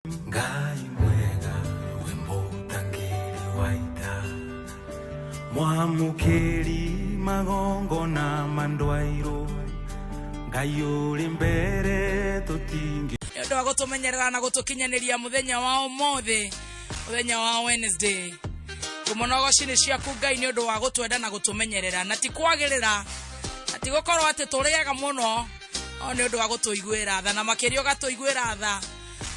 Ngai mwega wemutangiri waita mwamukiri magongo na mandwairo Ngai uri mbere tutingi ndo gutumenyerera na gutukinyaniria muthenya wa umothe muthenya wa Wednesday kumonogo cini ciaku Ngai ni undu wa gutwenda na gutumenyerera na ti kwagirira ati gukorwo ati turiega muno o ni undu wa gutuiguira tha na makirio gatuiguira tha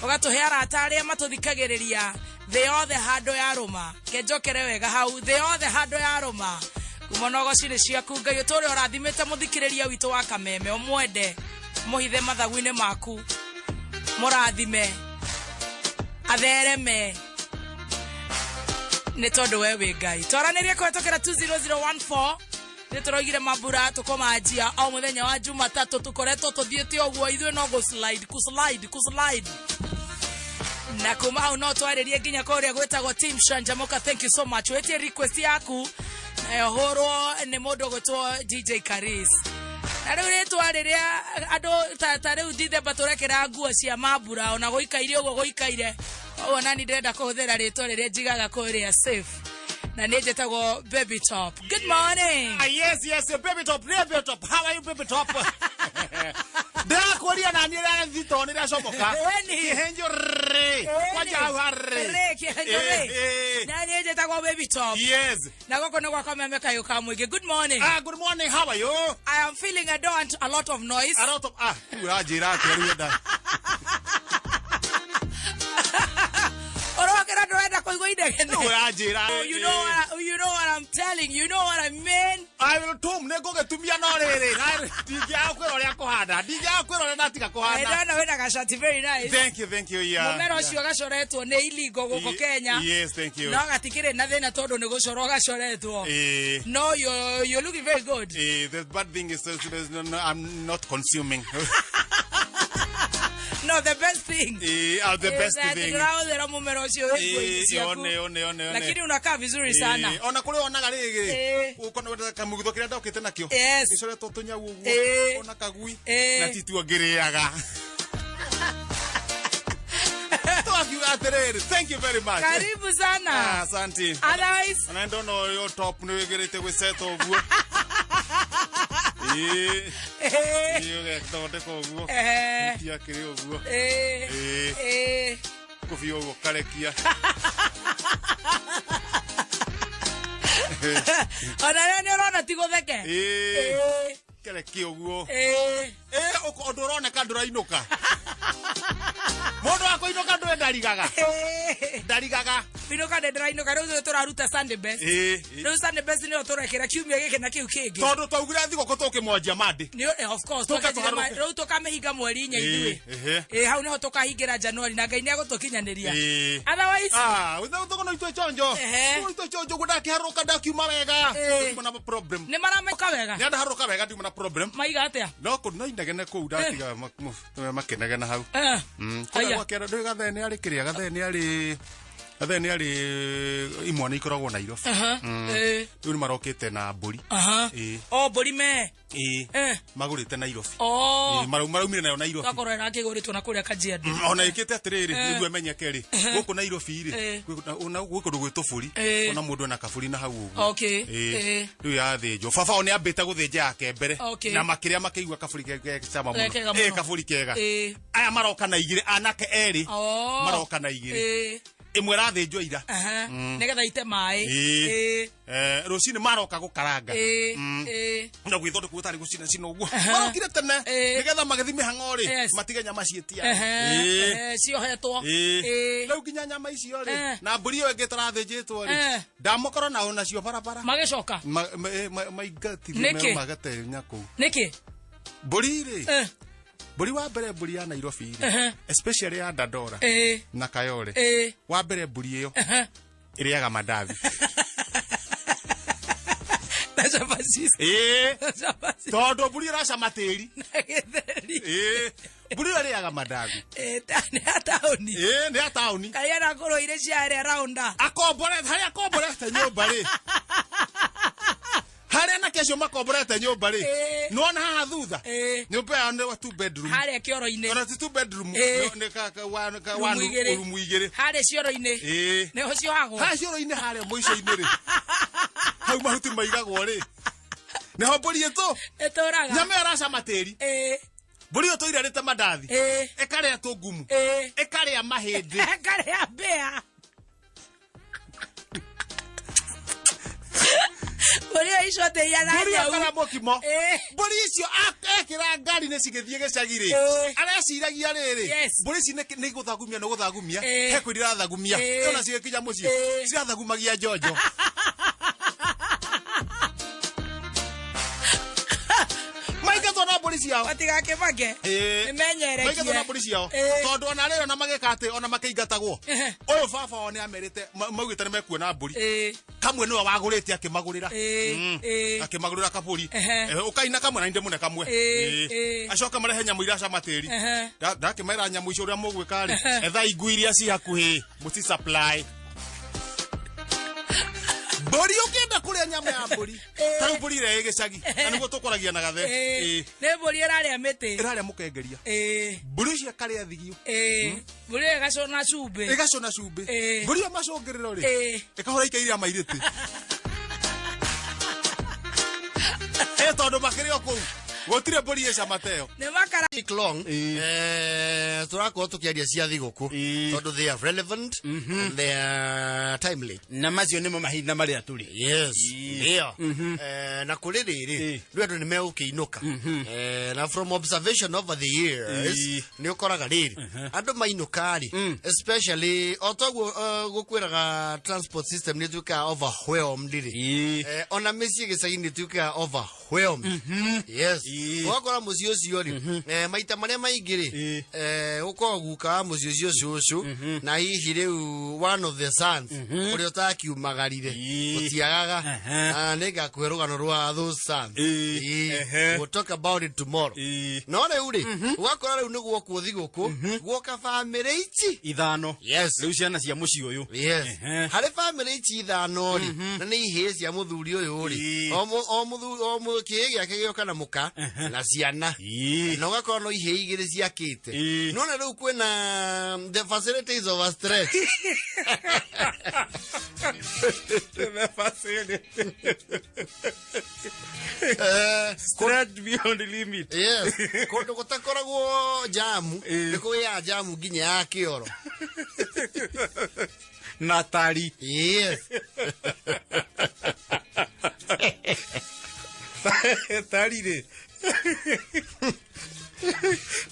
ugatuhe arata aria matuthikagiriria the othe hando ya ruma kenjokere wega hau the othe hando ya ruma kumonogo cini ciaku Ngai uturi urathimite muthikiriria witu wa kameme omwende muhithe mathaguine maku murathime athereme ni tondu wewe Ngai twaranirie kwetokera 20014 nituroigire mambura tukomanjia o muthenya wa Jumatatu tukoretwo tuthiete ogwo ithwe no go slide na kuma hau no twaririe nginya kuria gwetagwo team Shanjamoka. Thank you so much wetie request yaku horo ni mundu gwetwo DJ Karis na riu ritwariria andu ta riu thithe baturekera nguo cia mambura ona goikaire ogwo goikaire ona ni ndenda kuhuthira ritwa riria jigaga kuria safe na nejetagwo Baby Top. Good morning. Yes, Baby Top, Baby Top. How are you, Baby Top? Dara koria na nira nzito nira shomoka. Kihenjo re. Waja harre. Kihenjo re. Na nejetagwo Baby Top. Yes. Na goko no kwa kama meka yo kamwige. Good morning. Good morning. How are you? I am feeling I don't want a lot of noise. A lot of urajira keruda. You know what I'm telling you. Know what I mean? I will tom nego getumia no rere. DJ akwero ria kuhanda. DJ akwero na tika kuhanda. I don't know whether gashati very nice. Thank you. Yeah. Mumero cio gacoretwo ne illegal goko Kenya. Yes, thank you. No gatikire na thina tondu ne gucoro gacoretwo. No, you're looking very good. The bad thing is I'm not consuming. No, the best thing. The best thing. One. Lakini unakaa vizuri sana. Ona kule onaga rege. Uko na kamugitho kiria ndokite nakio. Gicore totonya uguo. Ona kagui. Na tituongereaga. Thank you very much. Karibu sana. Asante. Otherwise, and I don't know your top no gerete we set oguo. You get to ko oguo. Tia kiri oguo. Kofi oguo karekia. Ona ne rona tigo theke. Karekia oguo. Odorone kadurainuka. Modo wako inoka ndo ndarigaga. Inoka ndarainoka rĩu tũraruta Sunday best. Rĩu Sunday best nĩ tũrekera kiumia gĩkĩ na kĩu kĩngĩ. Tondũ twaugire thigũkũ tũkĩmwanjia mandi. Of course rĩu tũkamehinga mweri 4 ithuĩ. Hau nĩho tũkahingĩra January na Ngai nĩagũtũkinyanĩria. Otherwise without no itwe chonjo. Itwe chonjo gũdakiharuka ndakiuma wega. Nduma na problem. Nĩ marameka wega. Nĩ ndaharuka wega nduma na problem. Maiga atĩa? No kũna indagene kũu ndatiga makenagena hau. Wakera ndo gathene ari kiria gathene ari imwana ikoragwo Nairobi. Riu ni marokite na mburi. Mburi me. Magurite Nairobi. Maraumire nayo Nairobi. Gakorera akiguritwo na kuria Kajiado. Ona ikite atiriri niguo emenyeke ri. Guku Nairobi ri. Ona guku ndugwito buri. Ona mundu na kaburi na hau uguo. Okay. Riu yathinjo. Baba one ambite guthinja yake mbere. Na makiria makeigua kaburi kege chama muno. Kaburi kega. Aya maroka na igire anake eri. Maroka na igire. Imwe rathinjwo ira. Nigetha ite mai. Rucini maroka gukaranga. Na gwithonde gutari gucina cino uguo. Marokire tene. Nigetha magethi mihango ri matige nyama cietia. Ciohetwo. Riu ginya nyama icio ri na mburi yo enge tarathinjitwo ri. Ndamukoro na ona cio barabara. Magicoka. Maigatithie magate nyaku. Niki? Mburi ri. Mburi wa mbere mburi ya Nairobi ri. Especially ya Dandora. Na Kayole. Wa mbere mburi iyo. Iriaga mandathi. Tondu mburi iracama tĩri. Mburi iriaga mandathi. Nĩ ataoni. Nĩ ataoni. Kayana kũrũire ciarĩ raunda. Akombore harĩa akomborete nyũmba ri. Harĩa na anake acio makomborete nyumba ri no na haha thutha nyumba ya ne 2 bedroom hare kioro-ini ona 2 bedroom ne ka rumu igiri hare cioro-ini ne ho ciohagwo ha cioro-ini hare muico-ini ri hau mahuti maigagwo ri ne ho mburi eto etoraga nyame aracama tiri mburi yo toire rite mandathi ekaria tungumu ekaria mahindi ekaria mbea mburi icio teia na mburi akara mokimo mburi icio ekira ngari ne cigithie gicagiri areciragia riri mburi ici ni guthagumia no guthagumia he kwirira thagumia ona cigikinya mucii cirathagumagia njonjo maikatona mburi ciao batigake bage nimenyerekie maikatona mburi ciao tondu ona rero na magekate ona makeingatagwo uyu baba one amerite maugite nimekuona mburi kamwe niwe wagurite akimagurira akimagurira kaburi ukaina kamwe na inde mune kamwe acoka marehe nyamu ira camatiri ndakimaira nyamu icio uria mugwika ri etha iguiria ci hakuhi muti supply mburi ukenda kuria nyama ya mburi ta mburi ire igicagi na niguo tukoragia na gathe ne mburi iraria miti iraria mukengeria mburi cia karia thigio mburi igacona cumbi mburi amacungiriro ri ikahora ikairia mairiti tondu makirio kuu gotire mburi ica mateo ne makara long turako tukiaria cia thiguku tondu they are relevant and they are timely na macio nimo mahinda maria turi yes ndio na kuri riri ndu ni meukiinuka na from observation over the years ni ukoraga riri andu mainuka ri especially otogwo gukwiraga transport system ni tuka overwhelmed riri ona meci gicagi-ini tuka overwhelmed yes wakora muci ucio ri maita maria maingiri uko guka muci ucio cucu na hihi riu one of the sons uri utakiumagarire utiagaga nega kwerugano rwa those sons we'll talk about it tomorrow no riu ri wakora riu niguo kuthi guku guoka family ichi ithano yes riu ciana cia muci uyu yes hari family ichi ithano ri na ni ihe cia muthuri uyu ri o muthuri giake gioka na muka na ciana no gakora no ihe igiri ciakite no na riu kwina the facilities of a stretch the facility stretch beyond the limit yes kondo gutakoragwo jamu niko ya jamu ginya ya kioro natari yes tarire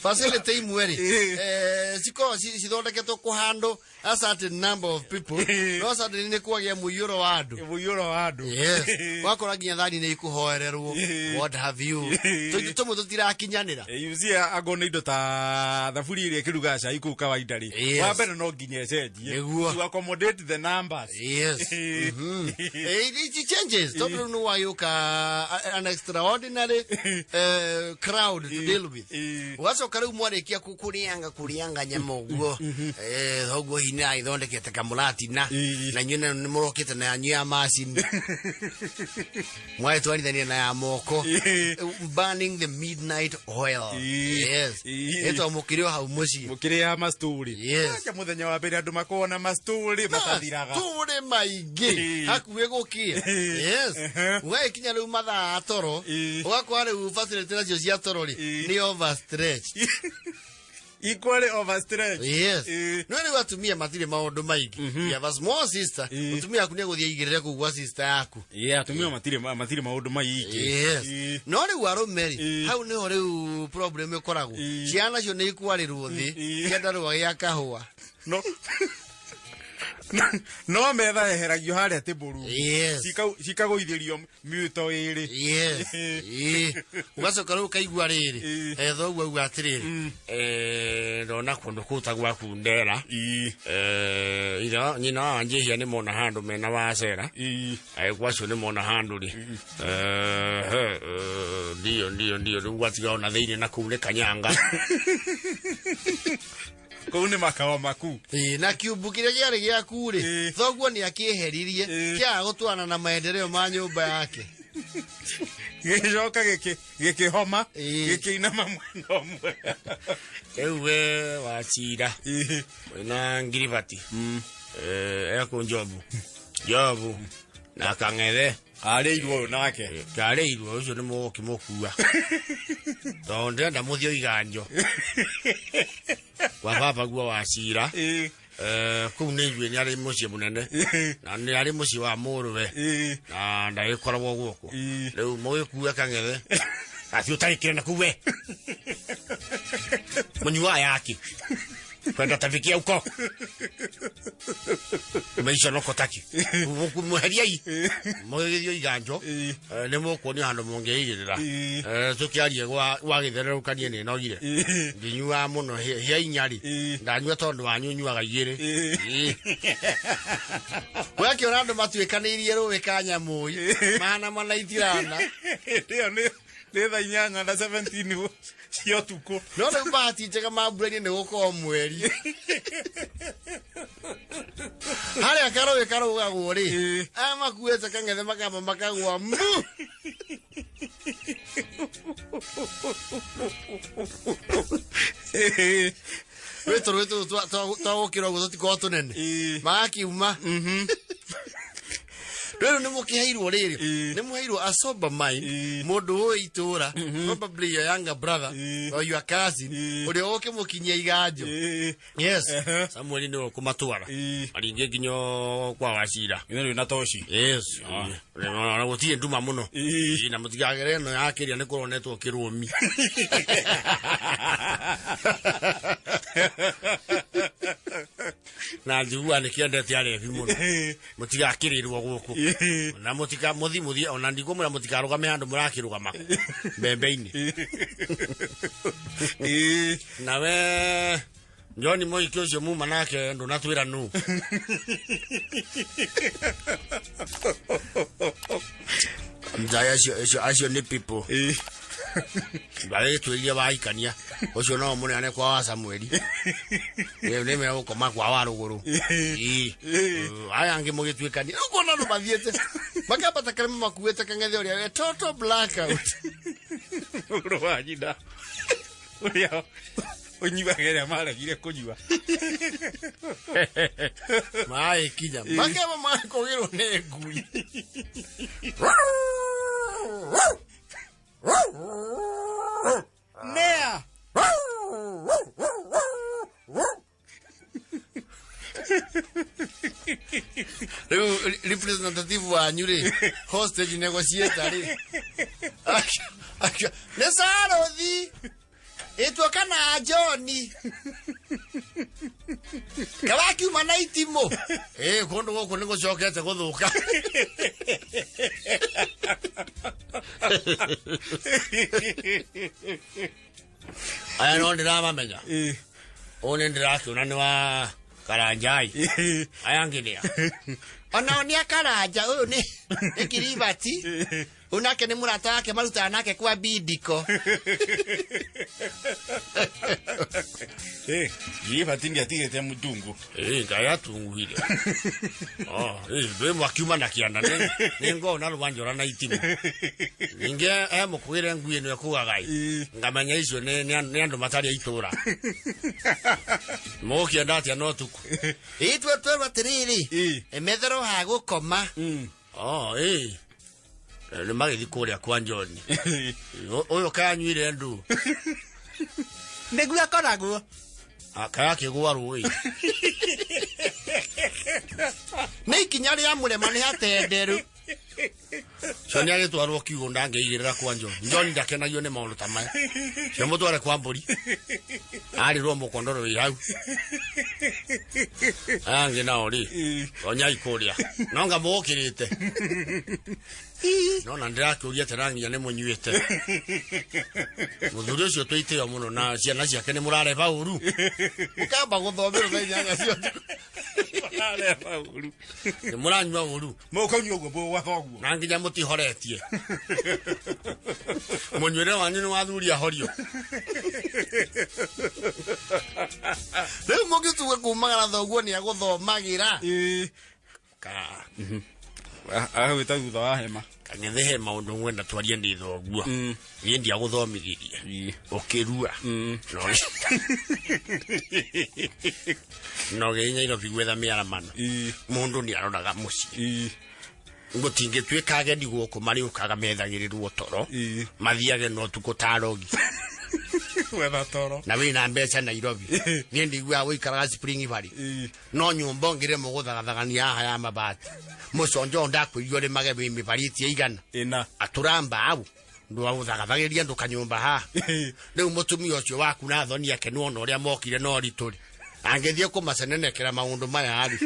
facility imweri siko cithondeketwo kuhando a certain number of people no certain ni kwagia muyuro wa andu yes wakora ginya thani ni ikuhoererwo what have you tumu tutirakinyanira yuzia agona indo ta thaburi ile kiruga cha iku kawaida ri wa mbere no nginya cenjie to accommodate the numbers yes it changes total no wayuka an extraordinary crowd to deal with wacoka riu mwarikia kurianga nyama uguo thoguo hina ithondekete kamuratina na nyune ni murokite na yanyu ya machine mwaitwarithania na ya moko burning the midnight oil yes eto mukirio hau muci mukiria masturi yes ke muthenya wa mbere andu makona masturi matathiraga turi maingi hakuwe gukia yes we kinya riu mathaa toro ugakwa riu facility nacio cia toro ri ni overstretch equally overstretch yes no ni watumia matire maundu maingi you have a small sister utumia kunia guthia igirire kugwa sister yaku atumia matire maundu maingi yes no ni warumeri hau ni hore problem ikoragwo ciana cio ni ikwarirwo thi kienda rwa ya kahua no metha eheragio haria tiburu yes cikagoithĩrio miuto iri yes ugacoka riu kaigua riri thoguo uga atiriri ndona kundu kuta gwaku ndera ira nyina wanjihia ni mona handu mena wacera gwacio ni mona handu ri ndio riu gwatiga ona thiini na kuu ni kanyanga kou ni makao maku na kiumbu kiria giari giaku ri thoguo ni akiheririe kia gutwana na maendeleo ma nyumba yake Gicoka gikihoma gikiinama mwena umwe. Ewe wachira. Na ngiribati. Eko Jobu. Na kang'ethe. Areirwo nake. Areirwo ucio ni mugoki mukua. Tonde ndamuthio iganjo. Kwa baba guo wachira. Kuu nĩ njue nĩ arĩ mũciĩ mũnene na nĩ arĩ mũciĩ wa mũrũwe na ndagĩkoragwo gũkũ rĩu mũgĩkue kang'ethe ati ũtagĩkĩre na kuwe mũnyua yake kwenda tafikia huko maisha noko taki mũheriai mũgĩthio iganjo nĩ mũkuonio handũ mũngĩigĩrĩra tũkĩarie gwa gĩthererũkanie nĩ nogire nginyua mũno hia inyari ndanyua tondũ wanyu nyuaga igĩrĩ gwakĩona andũ matuĩkanĩirie rũĩ ka nyamũi mana manaitirana nĩ thaa 8:17 cio tuko no rĩu bahati njega mambura-inĩ nĩ gũkorwo mweri harĩa karũĩ karũgagwo rĩ makuĩte kang'ethe makamba makagwa mu wĩtũrũ twagũkĩra ũguo tũtikorwo tũnene magakiuma rĩu nĩ mũkĩheirwo rĩrĩ nĩ mũheirwo a sober mind mũndũ ũyũ itũra probably your younger brother or your cousin ũrĩa ũkĩmũkinyia iganjo yes Samuel nĩ ũkũmatwara aringe nginya kwa wachira nĩ na toshi yes na gũtirĩ nduma mũno na mũtigagere ĩno yakĩria nĩ kũronetwo kĩrũmi na njiguaga nĩ kĩendete arebi mũno mũtigakĩrĩrwo gũkũ na mutika muthi ona ndigomura mutikarugame handu murakirugama mbembe-ini nawe Njoni moikio cio muma nake ndo natwira nu mjaya asio ni people bale tuilia baikania ocio no munene kwa wa Samuel ne me gukoma kwa wa ruguru aya ange mugitwikania uko na rubathiete makapata kare makuete kang'ethe uria total blackout urwajida uria unyibagere maragire kunywa mai kija makaba makogero ne ngui Nea representative wa nyure hostage negotiator nesarothi etwa kana Johnny kabaki mana itimo kondo goko ningo chokete guthuka aya no ndirama menya one ndirakiona ni wa Karanjai aya nginia ona ni Karanja uyu ni Kiribati unake ni murata wake maruta nake kwa bidiko Kiribati ndi atigete mutungu ngaya tunguhire ndwe mwakiuma na kianda ningo na rubanjora na itimo ninge mukwire ngui no kugagai ngamanya icio ni andu matari aitura mokienda atia no tuku itwe batiriri emethero ha gukoma ni magithi kuria kwa Njoni uyu kanyuire ndu niguo akoragwo akaya kigwa rui ni kinya ria murema ni hatenderu Sonia gitwarwo kiugo ndangeigirira kwa Njoni ndakenagio ni maundu tamaya cio mutware kwa Mburi ari ro mukondoro wi hau ange na ori onya ikuria nonga mukirite no na ndirakuria terangia ni munyuite muthuri ucio twitio muno na ciana ciake ni murare bauru ukamba guthomera thainya cio murare bauru ni muranywa uru mukanywa guo wa thoguo na nginya mutihoretie munywire wanyu ni wathuria horio rĩu mũgĩtuga kumagara thoguo ni aguthomagira ka Agwita thutha wa hema. Kangethe hema undu ngwenda twarie ndi thoguo. Ndia guthomithirie. Ukirua. No genya ino bigwetha miaramano. Mundu ni aronaga muci. Ngutinge twikage ndi guku mari ukaga methagirirwo toro. Mathiage no tukotarogi. Wetha toro. Na wina mbeca Nairobi. Ni ndigwa wikaraga Spring Valley. No nyumba ngire muguthathagania haha ya mabati. Musonjo ndakwirio mage bimibaritie igana. Ina. Aturamba au. Ndu awuthagathagĩria ndukanyumba ha. Rĩu mũtumia ũcio waku na thoni yake nuona ũrĩa mokire no ritũri. Angĩthiĩ kũmacenenekera maũndũ maya arĩ.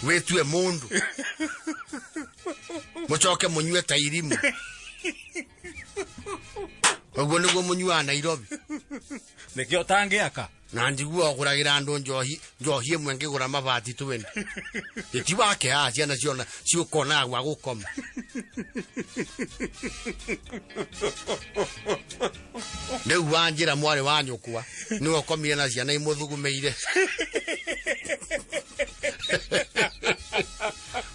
Wĩtue mũndũ. Mũcoke mũnyue ta irimu. Ũguo nĩguo mũnyuaga Nairobi. Nĩkĩo tangĩaka. Na njigua oguragira andu njohi imwe ngigura mabati 20. Iti wake ha ciana ciona ciukona gwa gukoma. Neu wanjira mwari wa nyukwa ni ukomire na ciana imuthugumeire.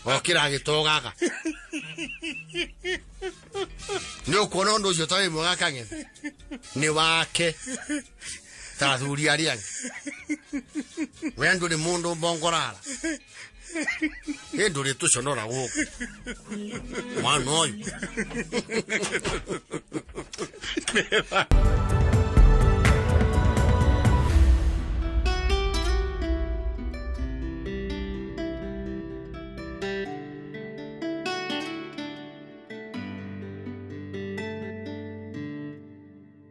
Okira gitogaga. Ni ukona ndo cio tawe mwega kangethe. Ni wake. Tathuri ariangi. Wendo ni mundu mbongorara. Endo tuconora guku. Mwana uyu.